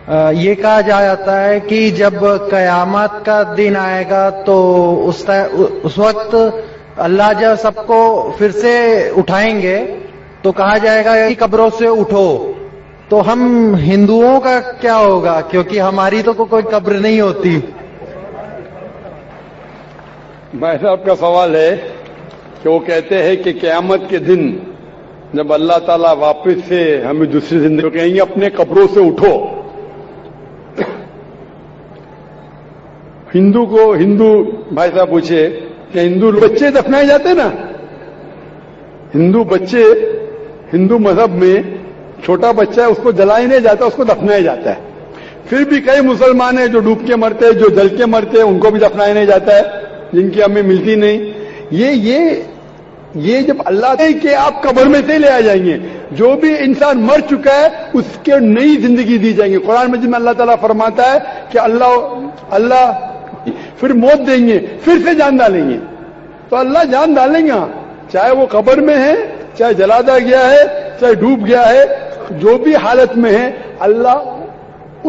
یہ کہا جاتا ہے کہ جب قیامت کا دن آئے گا تو اس وقت اللہ جب سب کو پھر سے اٹھائیں گے تو کہا جائے گا کہ قبروں سے اٹھو. تو ہم ہندوؤں کا کیا ہوگا، کیونکہ ہماری تو کوئی قبر نہیں ہوتی. بھائی صاحب کا سوال ہے کہ وہ کہتے ہیں کہ قیامت کے دن جب اللہ تعالیٰ واپس سے ہمیں دوسری زندگی کہیں گے اپنے قبروں سے اٹھو. ہندو بھائی صاحب پوچھے کہ ہندو بچے دفنائے جاتے نا، ہندو بچے ہندو مذہب میں چھوٹا بچہ ہے اس کو جلایا نہیں جاتا، اس کو دفنایا جاتا ہے. پھر بھی کئی مسلمان ہیں جو ڈوب کے مرتے ہیں، جو جل کے مرتے ہیں، ان کو بھی دفنایا نہیں جاتا ہے، جن کی ہمیں ملتی نہیں. یہ جب اللہ نے کہ آپ قبر میں سے لے آ جائیں گے، جو بھی انسان مر چکا ہے اس کے نئی زندگی دی جائیں گے. قرآن مجید میں اللہ تعالیٰ فرماتا ہے کہ اللہ پھر موت دیں گے، پھر سے جان ڈالیں گے. تو اللہ جان ڈالیں گا، چاہے وہ قبر میں ہے، چاہے جلا دیا گیا ہے، چاہے ڈوب گیا ہے، جو بھی حالت میں ہے اللہ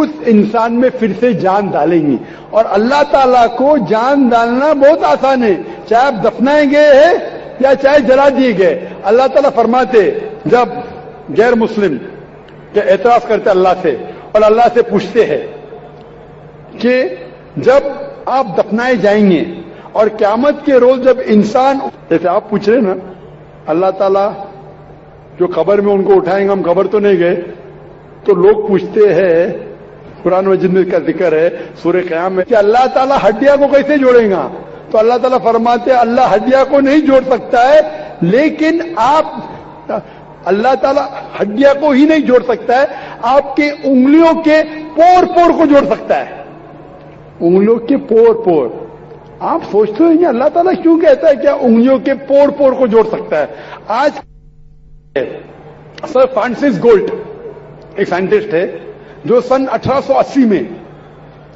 اس انسان میں پھر سے جان ڈالیں گے. اور اللہ تعالیٰ کو جان ڈالنا بہت آسان ہے، چاہے آپ دفنائے گئے ہیں یا چاہے جلا دیے گئے. اللہ تعالیٰ فرماتے جب غیر مسلم کے اعتراض کرتے اللہ سے اور اللہ سے پوچھتے ہیں کہ جب آپ دفنائے جائیں گے اور قیامت کے روز جب انسان، جیسے آپ پوچھ رہے نا، اللہ تعالیٰ جو قبر میں ان کو اٹھائیں گے، ہم قبر تو نہیں گئے، تو لوگ پوچھتے ہیں، قرآن مجید میں کا ذکر ہے سورہ قیامت میں کہ اللہ تعالیٰ ہڈیاں کو کیسے جوڑیں گا. تو اللہ تعالیٰ فرماتے ہیں اللہ ہڈیاں کو نہیں جوڑ سکتا ہے، لیکن اللہ تعالیٰ ہڈیاں کو ہی نہیں جوڑ سکتا ہے، آپ کے انگلیوں کے پور کو جوڑ سکتا ہے. انگلیوں کے پور. آپ سوچتے ہیں اللہ تعالیٰ کیوں کہتا ہے کیا انگلیوں کے پور کو جوڑ سکتا ہے. آج سر فرانسس گولٹ ایک سائنٹسٹ ہے جو سن 1880 میں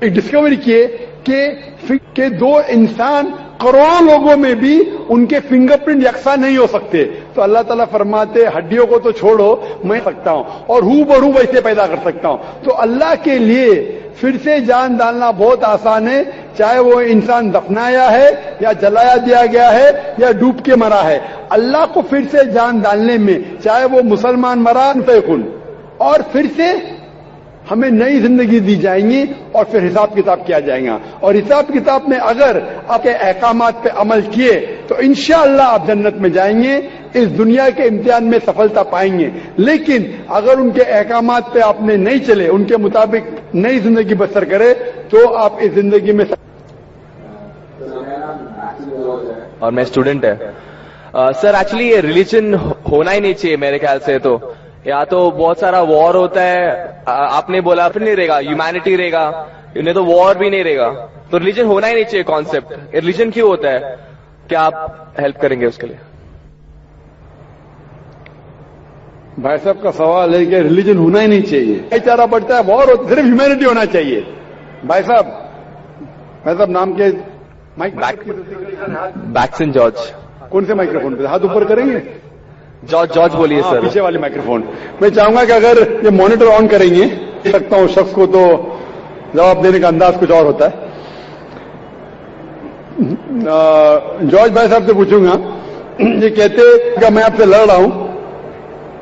ایک ڈسکوری کیے کہ دو انسان کروڑوں لوگوں میں بھی ان کے فنگر پرنٹ یکساں نہیں ہو سکتے. تو اللہ تعالیٰ فرماتے ہڈیوں کو تو چھوڑو میں سکتا ہوں اور ہو بہو ویسے پیدا کر سکتا ہوں. تو اللہ کے لیے پھر سے جان ڈالنا بہت آسان ہے، چاہے وہ انسان دفنایا ہے یا جلایا دیا گیا ہے یا ڈوب کے مرا ہے. اللہ کو پھر سے جان ڈالنے میں، چاہے وہ مسلمان مرا فیکن، اور پھر سے ہمیں نئی زندگی دی جائیں گی اور پھر حساب کتاب کیا جائے گا. اور حساب کتاب میں اگر آپ کے احکامات پہ عمل کیے تو انشاءاللہ آپ جنت میں جائیں گے، اس دنیا کے امتحان میں سفلتا پائیں گے. لیکن اگر ان کے احکامات پہ آپ نے نہیں چلے، ان کے مطابق نئی زندگی بسر کرے، تو آپ اس زندگی میں اور میں اسٹوڈنٹ ہے سر. ایکچولی یہ ریلیجن ہونا ہی نہیں چاہیے میرے خیال سے. تو یا تو بہت سارا وار ہوتا ہے، آپ نے بولا پھر نہیں رہے گا، ہیومینٹی رہے گا، انہیں تو وار بھی نہیں رہے گا. تو ریلیجن ہونا ہی نہیں چاہیے کانسیپٹ. ریلیجن کیوں ہوتا ہے؟ کیا آپ ہیلپ کریں گے اس کے لیے؟ بھائی صاحب کا سوال ہے کہ ریلیجن ہونا ہی نہیں چاہیے، بھائی چارہ بڑھتا ہے، وار ہوتا ہے، صرف ہیومینٹی ہونا چاہیے. بھائی صاحب نام کے بیکسن جارج. کون سے مائکرو فون پہ ہاتھ اوپر کریں گے؟ جارج بولیے سر. پیچھے والی مائکرو فون. میں چاہوں گا کہ اگر یہ مانیٹر آن کریں گے، سکتا ہوں شخص کو تو جواب دینے کا انداز کچھ اور ہوتا ہے. جارج بھائی صاحب سے پوچھوں گا، یہ کہتے کیا میں آپ سے لڑ رہا ہوں؟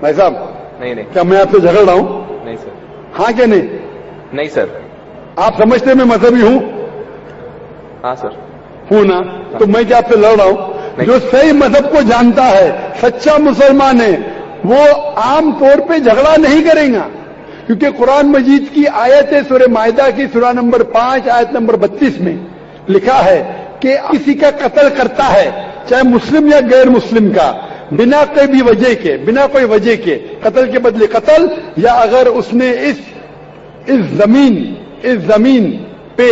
بھائی صاحب نہیں. کیا میں آپ سے جھگڑ رہا ہوں؟ نہیں سر. ہاں کہ نہیں؟ نہیں سر. آپ سمجھتے میں مذہبی ہوں؟ ہاں سر. ہوں نا؟ تو میں کیا آپ سے لڑ رہا ہوں؟ جو صحیح مذہب کو جانتا ہے، سچا مسلمان ہے، وہ عام طور پہ جھگڑا نہیں کرے گا. کیونکہ قرآن مجید کی آیت ہے سورہ مائدہ کی سورہ نمبر 5 آیت نمبر 32 میں لکھا ہے کہ کسی کا قتل کرتا ہے، چاہے مسلم یا غیر مسلم کا، بنا کوئی وجہ کے قتل کے بدلے قتل، یا اگر اس نے اس زمین پہ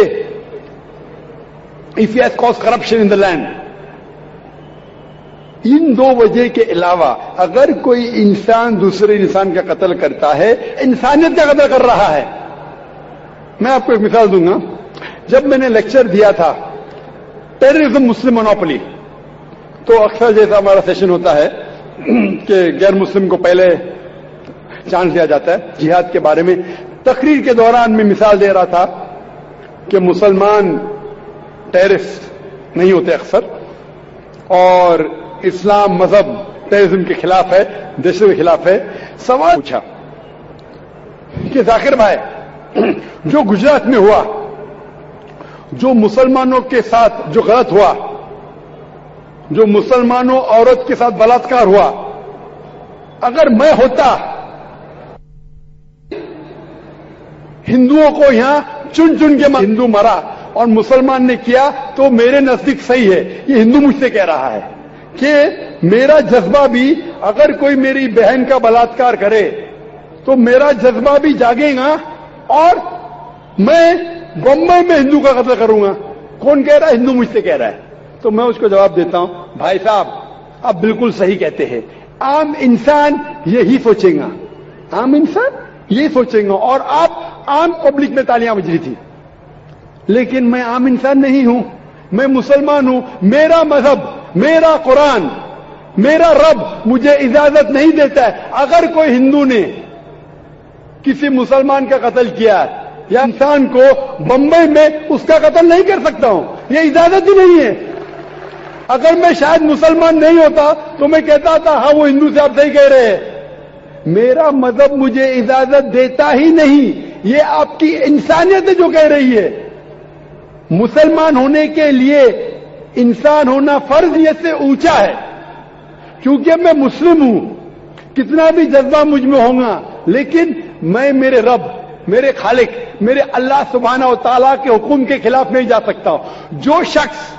if he has caused corruption in the land، ان دو وجہ کے علاوہ اگر کوئی انسان دوسرے انسان کا قتل کرتا ہے، انسانیت کا قتل کر رہا ہے. میں آپ کو ایک مثال دوں گا. جب میں نے لیکچر دیا تھا ٹیررزم مسلم مونوپولی، تو اکثر جیسا ہمارا سیشن ہوتا ہے کہ غیر مسلم کو پہلے چانس دیا جاتا ہے جہاد کے بارے میں. تقریر کے دوران میں مثال دے رہا تھا کہ مسلمان ٹیررسٹ نہیں ہوتے اکثر، اور اسلام مذہب ٹیررزم کے خلاف ہے، دہشت کے خلاف ہے. سوال پوچھا کہ ذاکر بھائی، جو گجرات میں ہوا، جو مسلمانوں کے ساتھ جو غلط ہوا، جو مسلمانوں عورت کے ساتھ بلاತ್ಕಾರ ہوا، اگر میں ہوتا، ہندوؤں کو یہاں چن چن کے ہندو مرا اور مسلمان نے کیا تو میرے نزدیک صحیح ہے. یہ ہندو مجھ سے کہہ رہا ہے کہ میرا جذبہ بھی، اگر کوئی میری بہن کا بلاತ್ಕಾರ کرے تو میرا جذبہ بھی جاگے گا اور میں بمبئی میں ہندو کا قتل کروں گا. کون کہہ رہا ہے؟ ہندو مجھ سے کہہ رہا ہے. تو میں اس کو جواب دیتا ہوں، بھائی صاحب آپ بالکل صحیح کہتے ہیں. عام انسان یہی سوچے گا، عام انسان یہی سوچیں گا. اور آپ عام پبلک میں تالیاں بج رہی تھی، لیکن میں عام انسان نہیں ہوں، میں مسلمان ہوں. میرا مذہب، میرا قرآن، میرا رب مجھے اجازت نہیں دیتا ہے اگر کوئی ہندو نے کسی مسلمان کا قتل کیا یا انسان کو بمبئی میں اس کا قتل نہیں کر سکتا ہوں، یہ اجازت ہی نہیں ہے. اگر میں شاید مسلمان نہیں ہوتا تو میں کہتا تھا ہاں وہ ہندو سے آپ صحیح کہہ رہے ہیں. میرا مذہب مجھے اجازت دیتا ہی نہیں. یہ آپ کی انسانیت ہے جو کہہ رہی ہے. مسلمان ہونے کے لیے انسان ہونا فرض یہ سے اونچا ہے. کیونکہ میں مسلم ہوں، کتنا بھی جذبہ مجھ میں ہوگا، لیکن میں میرے رب، میرے خالق، میرے اللہ سبحانہ و تعالیٰ کے حکم کے خلاف نہیں جا سکتا ہوں. جو شخص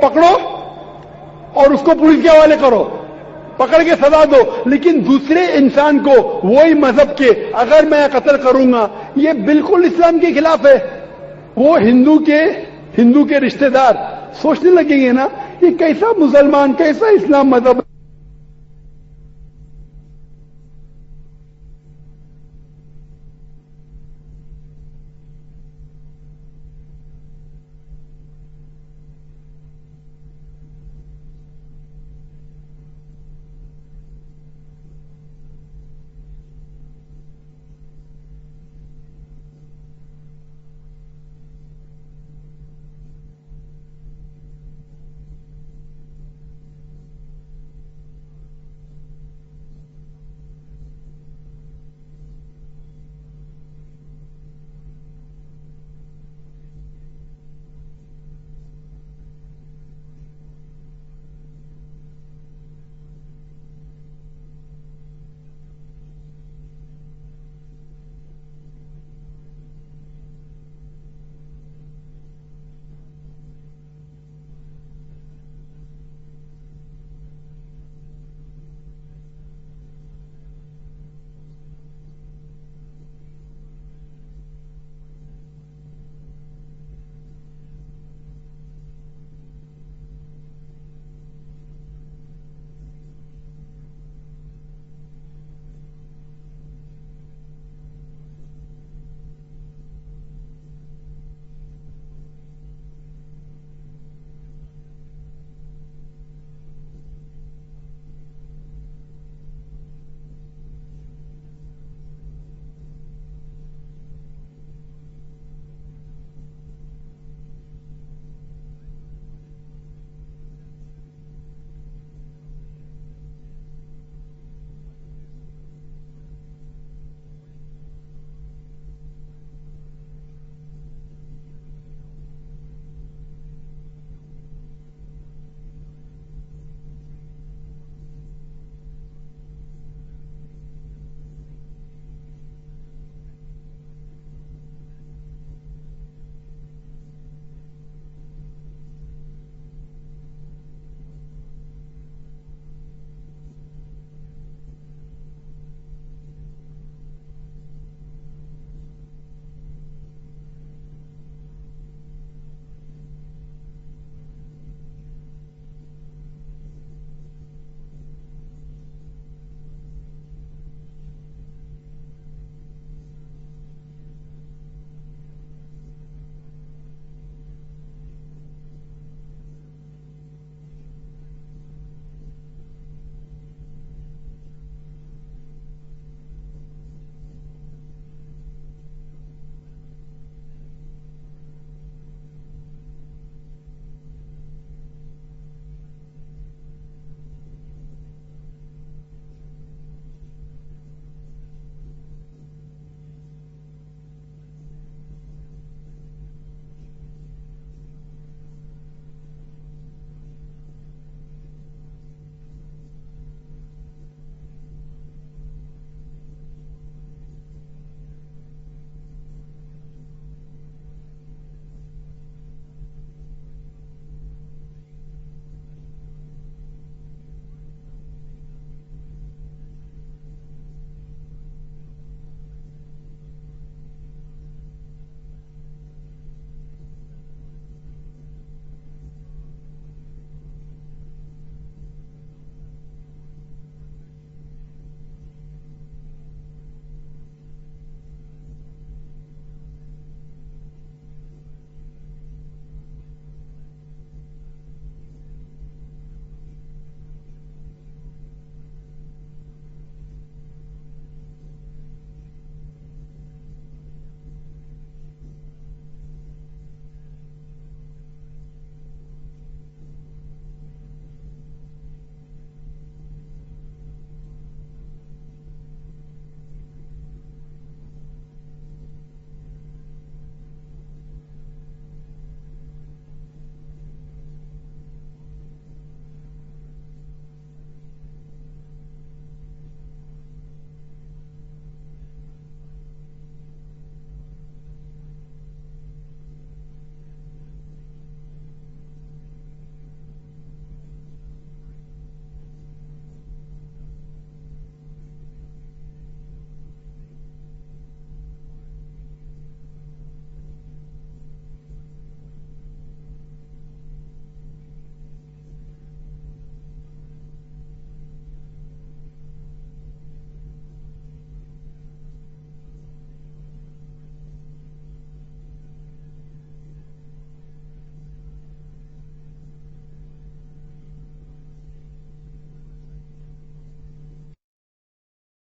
پکڑو اور اس کو پولیس کے حوالے کرو، پکڑ کے سزا دو. لیکن دوسرے انسان کو وہی مذہب کے اگر میں قتل کروں گا، یہ بالکل اسلام کے خلاف ہے. وہ ہندو کے رشتہ دار سوچنے لگیں گے نا، یہ کیسا مسلمان، کیسا اسلام مذہب